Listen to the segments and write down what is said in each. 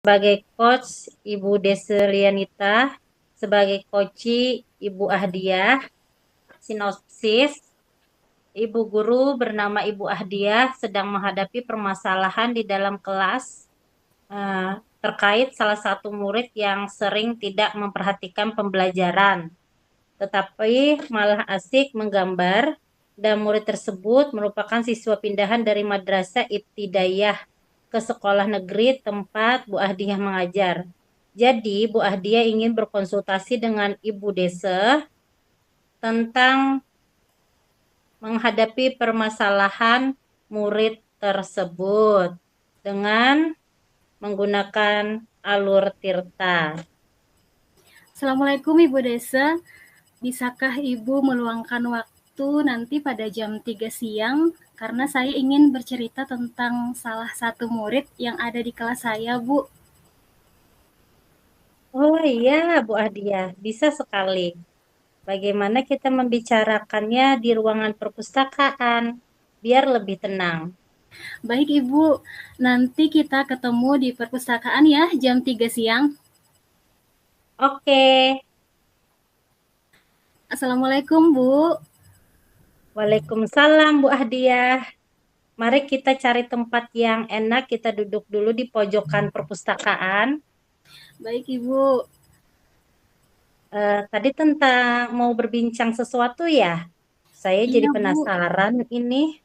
Sebagai coach Ibu Deselianita, sebagai coach Ibu Ahdiah. Sinopsis, Ibu guru bernama Ibu Ahdiah sedang menghadapi permasalahan di dalam kelas terkait salah satu murid yang sering tidak memperhatikan pembelajaran, tetapi malah asik menggambar, dan murid tersebut merupakan siswa pindahan dari Madrasah Ibtidaiyah ke sekolah negeri tempat Bu Ahdiah mengajar. Jadi, Bu Ahdiah ingin berkonsultasi dengan Ibu Dese tentang menghadapi permasalahan murid tersebut dengan menggunakan alur tirta. Assalamualaikum Ibu Desa, bisakah Ibu meluangkan waktu nanti pada jam 3 siang? Karena saya ingin bercerita tentang salah satu murid yang ada di kelas saya, Bu. Oh iya, Bu Ahdiah, bisa sekali. Bagaimana kita membicarakannya di ruangan perpustakaan, biar lebih tenang. Baik Ibu, nanti kita ketemu di perpustakaan ya jam 3 siang. Oke, Assalamualaikum Bu. Waalaikumsalam Bu Ahdiah. Mari kita cari tempat yang enak, kita duduk dulu di pojokan perpustakaan. Baik Ibu. Tadi tentang mau berbincang sesuatu ya? Saya jadi Iya Bu. penasaran ini,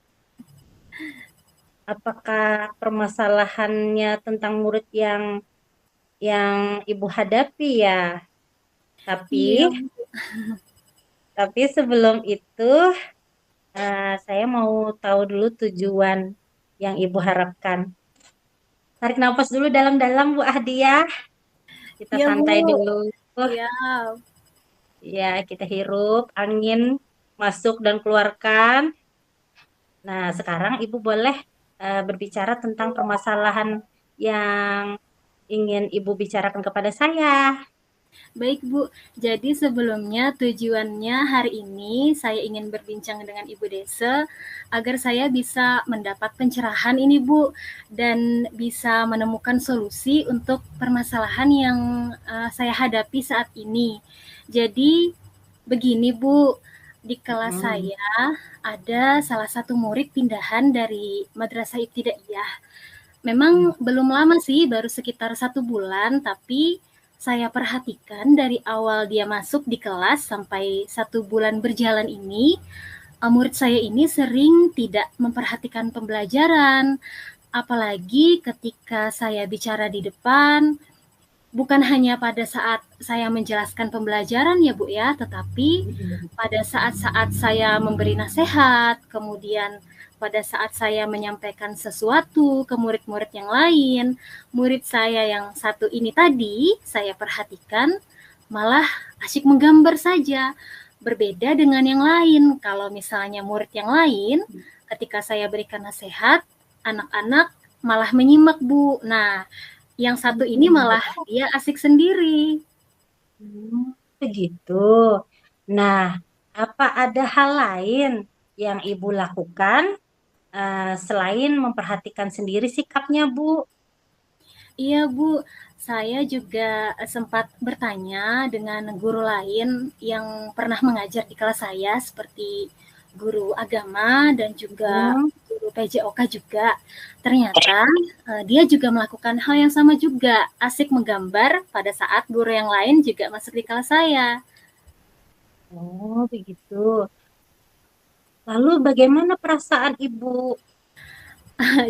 apakah permasalahannya tentang murid yang Ibu hadapi ya? Iya Tapi Bu. tapi sebelum itu saya mau tahu dulu tujuan yang Ibu harapkan. Tarik nafas dulu dalam-dalam Bu Ahdiah. Kita Iya Bu. santai dulu. Siap. Ya, kita hirup angin masuk dan keluarkan. Nah, sekarang Ibu boleh berbicara tentang permasalahan yang ingin Ibu bicarakan kepada saya. Baik Bu, jadi sebelumnya tujuannya hari ini saya ingin berbincang dengan Ibu Desa agar saya bisa mendapat pencerahan ini Bu dan bisa menemukan solusi untuk permasalahan yang saya hadapi saat ini. Jadi begini Bu, di kelas Hmm. saya ada salah satu murid pindahan dari Madrasah Ibtidaiyah. Memang belum lama sih, baru sekitar 1 bulan, tapi saya perhatikan dari awal dia masuk di kelas sampai 1 bulan berjalan ini, murid saya ini sering tidak memperhatikan pembelajaran, apalagi ketika saya bicara di depan, bukan hanya pada saat saya menjelaskan pembelajaran ya Bu ya, tetapi pada saat-saat saya memberi nasihat, kemudian pada saat saya menyampaikan sesuatu ke murid-murid yang lain, murid saya yang satu ini tadi saya perhatikan malah asyik menggambar saja. Berbeda dengan yang lain. Kalau misalnya murid yang lain, ketika saya berikan nasihat, anak-anak malah menyimak, Bu. Nah, yang satu ini malah dia asik sendiri. Begitu. Nah, apa ada hal lain yang Ibu lakukan selain memperhatikan sendiri sikapnya, Bu? Iya, Bu. Saya juga sempat bertanya dengan guru lain yang pernah mengajar di kelas saya seperti guru agama dan juga Hmm. guru PJOK juga. Ternyata dia juga melakukan hal yang sama juga, asik menggambar pada saat guru yang lain juga masuk di kelas saya. Oh, begitu. Lalu bagaimana perasaan Ibu?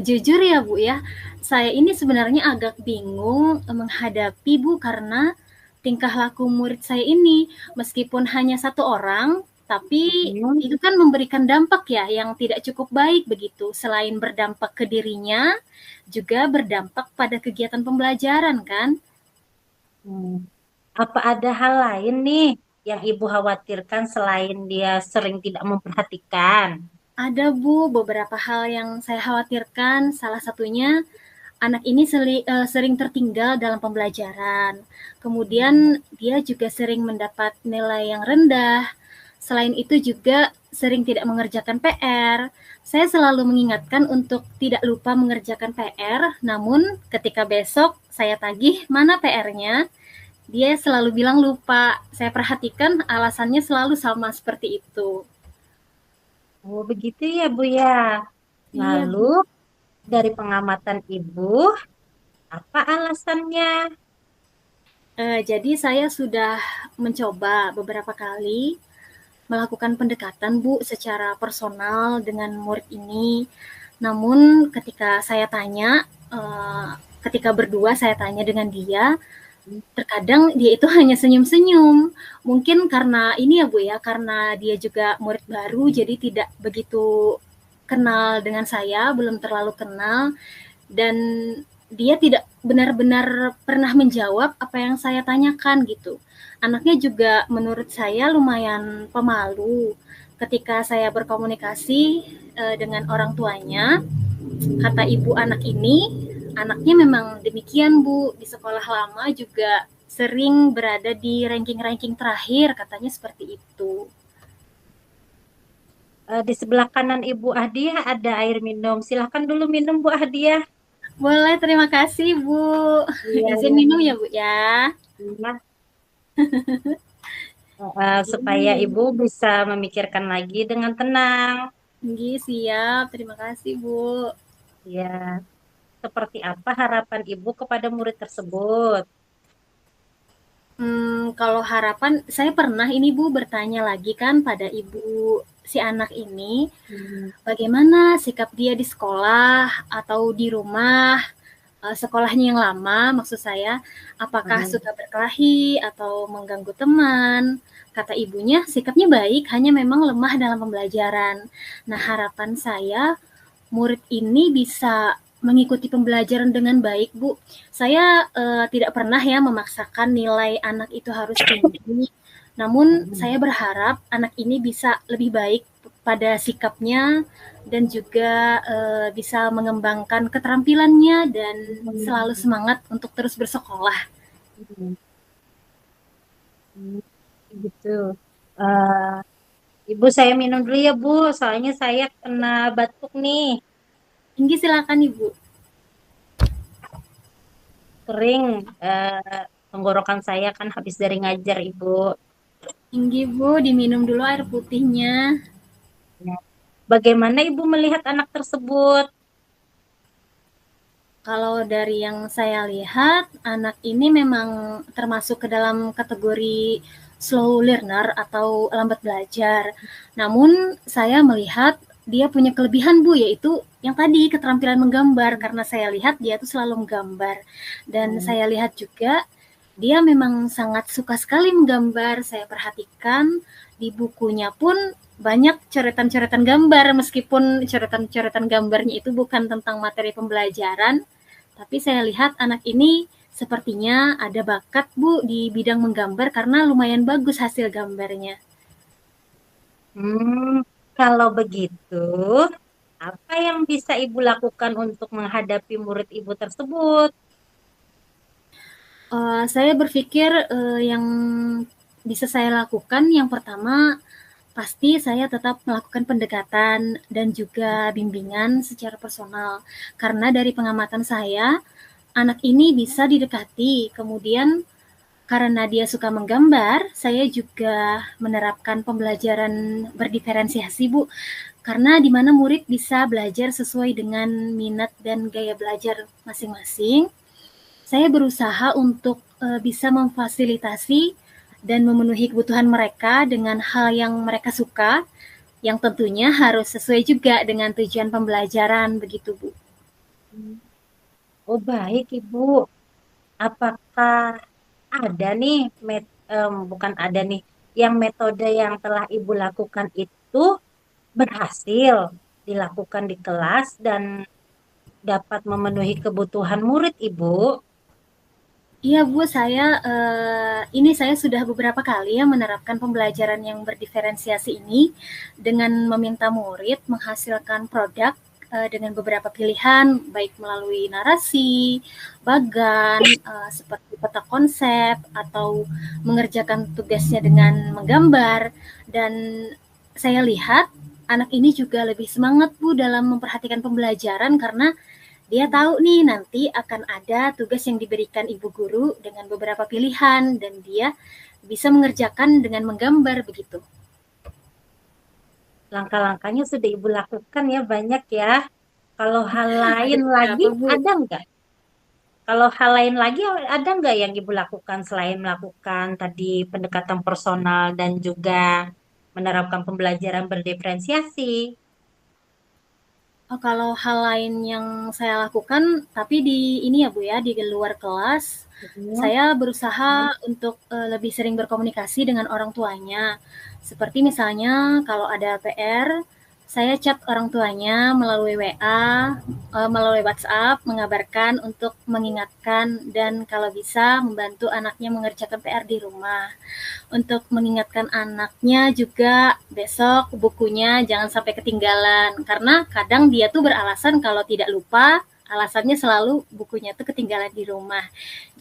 Jujur ya Bu ya, saya ini sebenarnya agak bingung menghadapi Bu karena tingkah laku murid saya ini meskipun hanya 1 orang, tapi Hmm. itu kan memberikan dampak ya yang tidak cukup baik begitu. Selain berdampak ke dirinya, juga berdampak pada kegiatan pembelajaran kan. Hmm. Apa ada hal lain nih yang Ibu khawatirkan selain dia sering tidak memperhatikan? Ada Bu beberapa hal yang saya khawatirkan, salah satunya anak ini sering tertinggal dalam pembelajaran. Kemudian dia juga sering mendapat nilai yang rendah. Selain itu juga sering tidak mengerjakan PR. Saya selalu mengingatkan untuk tidak lupa mengerjakan PR, namun ketika besok saya tagih mana PR-nya, dia selalu bilang lupa. Saya perhatikan alasannya selalu sama seperti itu. Oh, begitu ya, Bu ya. Iya, Lalu, Bu. dari pengamatan Ibu, apa alasannya? Jadi saya sudah mencoba beberapa kali melakukan pendekatan, Bu, secara personal dengan murid ini. Namun ketika saya tanya, ketika berdua saya tanya dengan dia, terkadang dia itu hanya senyum-senyum. Mungkin karena ini ya, Bu, ya, karena dia juga murid baru, jadi tidak begitu kenal dengan saya, belum terlalu kenal, dan dia tidak benar-benar pernah menjawab apa yang saya tanyakan gitu. Anaknya juga menurut saya lumayan pemalu. Ketika saya berkomunikasi dengan orang tuanya, kata ibu anak ini, anaknya memang demikian, Bu. Di sekolah lama juga sering berada di ranking-ranking terakhir, katanya seperti itu. Di sebelah kanan Ibu Ahdiah ada air minum. Silahkan dulu minum, Bu Ahdiah. Boleh, terima kasih, Bu. Iya, Izin iya. minum ya, Bu, ya. Iya. Supaya Ibu bisa memikirkan lagi dengan tenang. Nggih, siap. Terima kasih, Bu. Ya, seperti apa harapan Ibu kepada murid tersebut? Kalau harapan saya pernah ini, Bu, bertanya lagi kan pada ibu si anak ini, Hmm. bagaimana sikap dia di sekolah atau di rumah, sekolahnya yang lama maksud saya, apakah Hmm. suka berkelahi atau mengganggu teman. Kata ibunya sikapnya baik, hanya memang lemah dalam pembelajaran. Nah, harapan saya murid ini bisa mengikuti pembelajaran dengan baik, Bu. Saya tidak pernah ya memaksakan nilai anak itu harus tinggi. Namun Hmm. saya berharap anak ini bisa lebih baik pada sikapnya dan juga bisa mengembangkan keterampilannya dan selalu semangat untuk terus bersekolah. Hmm. Hmm. Gitu. Eh, Ibu saya minum dulu ya, Bu. Soalnya saya kena batuk nih. Tinggi silakan Ibu. Kering. Tenggorokan saya kan habis dari ngajar, Ibu. Tinggi Bu, diminum dulu air putihnya. Ya. Bagaimana Ibu melihat anak tersebut? Kalau dari yang saya lihat, anak ini memang termasuk ke dalam kategori slow learner atau lambat belajar. Namun saya melihat dia punya kelebihan, Bu, yaitu yang tadi keterampilan menggambar karena saya lihat dia tuh selalu menggambar. Dan Hmm. saya lihat juga dia memang sangat suka sekali menggambar. Saya perhatikan di bukunya pun banyak coretan-coretan gambar meskipun coretan-coretan gambarnya itu bukan tentang materi pembelajaran, tapi saya lihat anak ini sepertinya ada bakat, Bu, di bidang menggambar karena lumayan bagus hasil gambarnya. Hmm, kalau begitu, apa yang bisa Ibu lakukan untuk menghadapi murid Ibu tersebut? Saya berpikir yang bisa saya lakukan yang pertama pasti saya tetap melakukan pendekatan dan juga bimbingan secara personal. Karena dari pengamatan saya, anak ini bisa didekati. Kemudian karena dia suka menggambar, saya juga menerapkan pembelajaran berdiferensiasi, Bu. Karena di mana murid bisa belajar sesuai dengan minat dan gaya belajar masing-masing. Saya berusaha untuk bisa memfasilitasi dan memenuhi kebutuhan mereka dengan hal yang mereka suka, yang tentunya harus sesuai juga dengan tujuan pembelajaran, begitu, Bu. Oh, baik, Ibu. Apakah ada nih, bukan ada nih, yang metode yang telah Ibu lakukan itu berhasil dilakukan di kelas dan dapat memenuhi kebutuhan murid, Ibu? Iya, Bu, saya sudah beberapa kali ya menerapkan pembelajaran yang berdiferensiasi ini dengan meminta murid menghasilkan produk dengan beberapa pilihan, baik melalui narasi, bagan, seperti peta konsep, atau mengerjakan tugasnya dengan menggambar. Dan saya lihat anak ini juga lebih semangat Bu dalam memperhatikan pembelajaran karena dia tahu nih nanti akan ada tugas yang diberikan ibu guru dengan beberapa pilihan dan dia bisa mengerjakan dengan menggambar begitu. Langkah-langkahnya sudah Ibu lakukan ya banyak ya. Kalau hal Ada lain lagi beberapa Bu. ada nggak? Kalau hal lain lagi ada nggak yang Ibu lakukan selain melakukan tadi pendekatan personal dan juga menerapkan pembelajaran berdiferensiasi? Oh, kalau hal lain yang saya lakukan, tapi di ini ya Bu ya, di luar kelas, Mhm. saya berusaha untuk lebih sering berkomunikasi dengan orang tuanya. Seperti misalnya kalau ada PR, saya chat orang tuanya melalui WA, melalui WhatsApp, mengabarkan untuk mengingatkan dan kalau bisa membantu anaknya mengerjakan PR di rumah. Untuk mengingatkan anaknya juga besok bukunya jangan sampai ketinggalan karena kadang dia tuh beralasan kalau tidak lupa, alasannya selalu bukunya tuh ketinggalan di rumah.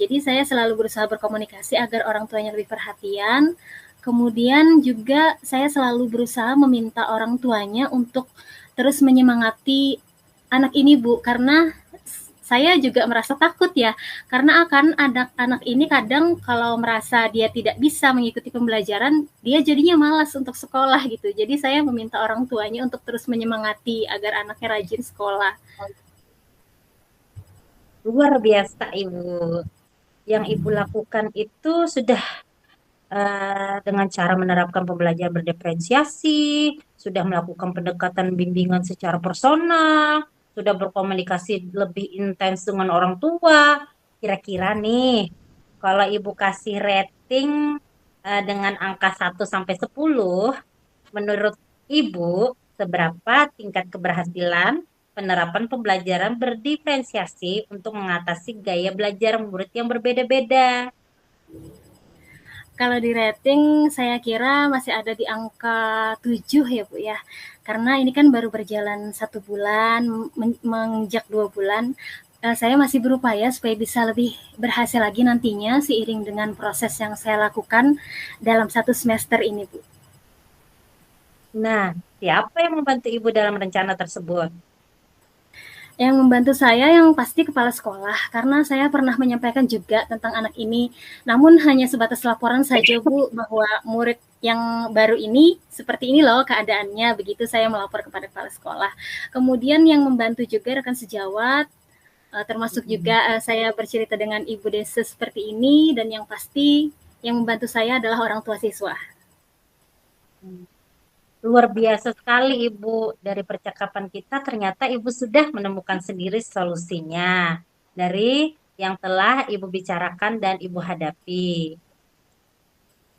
Jadi saya selalu berusaha berkomunikasi agar orang tuanya lebih perhatian. Kemudian juga saya selalu berusaha meminta orang tuanya untuk terus menyemangati anak ini Bu, karena saya juga merasa takut ya, karena akan anak-anak ini kadang kalau merasa dia tidak bisa mengikuti pembelajaran, dia jadinya malas untuk sekolah gitu. Jadi saya meminta orang tuanya untuk terus menyemangati agar anaknya rajin sekolah. Luar biasa Ibu. Yang Ibu lakukan itu sudah dengan cara menerapkan pembelajaran berdiferensiasi, sudah melakukan pendekatan bimbingan secara personal, sudah berkomunikasi lebih intens dengan orang tua. Kira-kira nih, kalau Ibu kasih rating dengan angka 1 sampai 10, menurut Ibu, seberapa tingkat keberhasilan penerapan pembelajaran berdiferensiasi untuk mengatasi gaya belajar murid yang berbeda-beda? Kalau di rating saya kira masih ada di angka 7 ya Bu ya. Karena ini kan baru berjalan 1 bulan, menginjak 2 bulan. Saya masih berupaya supaya bisa lebih berhasil lagi nantinya seiring dengan proses yang saya lakukan dalam 1 semester ini Bu. Nah, siapa yang membantu Ibu dalam rencana tersebut? Yang membantu saya yang pasti kepala sekolah, karena saya pernah menyampaikan juga tentang anak ini, namun hanya sebatas laporan saja Bu, bahwa murid yang baru ini seperti ini loh keadaannya, begitu saya melapor kepada kepala sekolah. Kemudian yang membantu juga rekan sejawat, termasuk juga saya bercerita dengan Ibu Desa seperti ini, dan yang pasti yang membantu saya adalah orang tua siswa. Luar biasa sekali Ibu. Dari percakapan kita ternyata Ibu sudah menemukan sendiri solusinya dari yang telah Ibu bicarakan dan Ibu hadapi.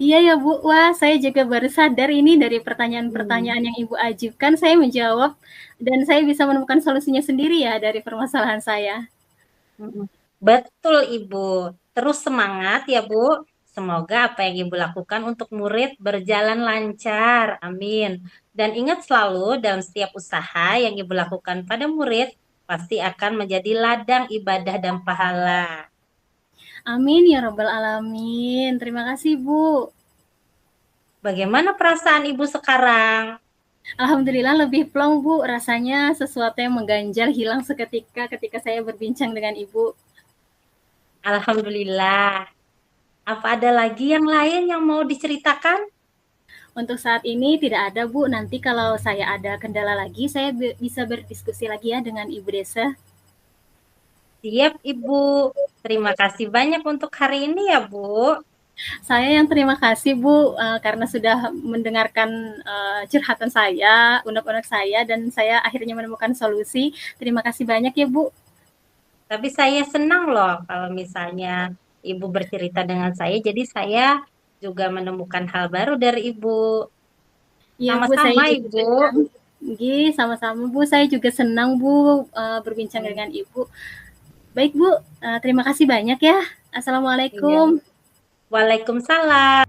Iya ya Bu, wah saya juga baru sadar ini dari Hmm. pertanyaan-pertanyaan yang Ibu ajukan, saya menjawab dan saya bisa menemukan solusinya sendiri ya dari permasalahan saya. Mm-mm. Betul Ibu. Terus semangat ya Bu. Semoga apa yang Ibu lakukan untuk murid berjalan lancar. Amin. Dan ingat selalu dalam setiap usaha yang Ibu lakukan pada murid pasti akan menjadi ladang ibadah dan pahala. Amin ya robbal alamin. Terima kasih Bu. Bagaimana perasaan Ibu sekarang? Alhamdulillah lebih plong Bu, rasanya sesuatu yang mengganjal hilang seketika ketika saya berbincang dengan Ibu. Alhamdulillah. Apa ada lagi yang lain yang mau diceritakan? Untuk saat ini tidak ada Bu, nanti kalau saya ada kendala lagi saya bisa berdiskusi lagi ya dengan Ibu Desa. Siap Ibu. Terima kasih banyak untuk hari ini ya Bu. Saya yang terima kasih Bu karena sudah mendengarkan curhatan saya, unek-unek saya dan saya akhirnya menemukan solusi. Terima kasih banyak ya Bu. Tapi saya senang loh kalau misalnya Ibu bercerita dengan saya. Jadi saya juga menemukan hal baru dari Ibu. Iya Bu, saya Sama-sama juga Ibu. senang. Nggih, sama-sama Bu, saya juga senang Bu berbincang Hmm. dengan Ibu. Baik Bu, terima kasih banyak ya. Iya. Assalamualaikum. Waalaikumsalam.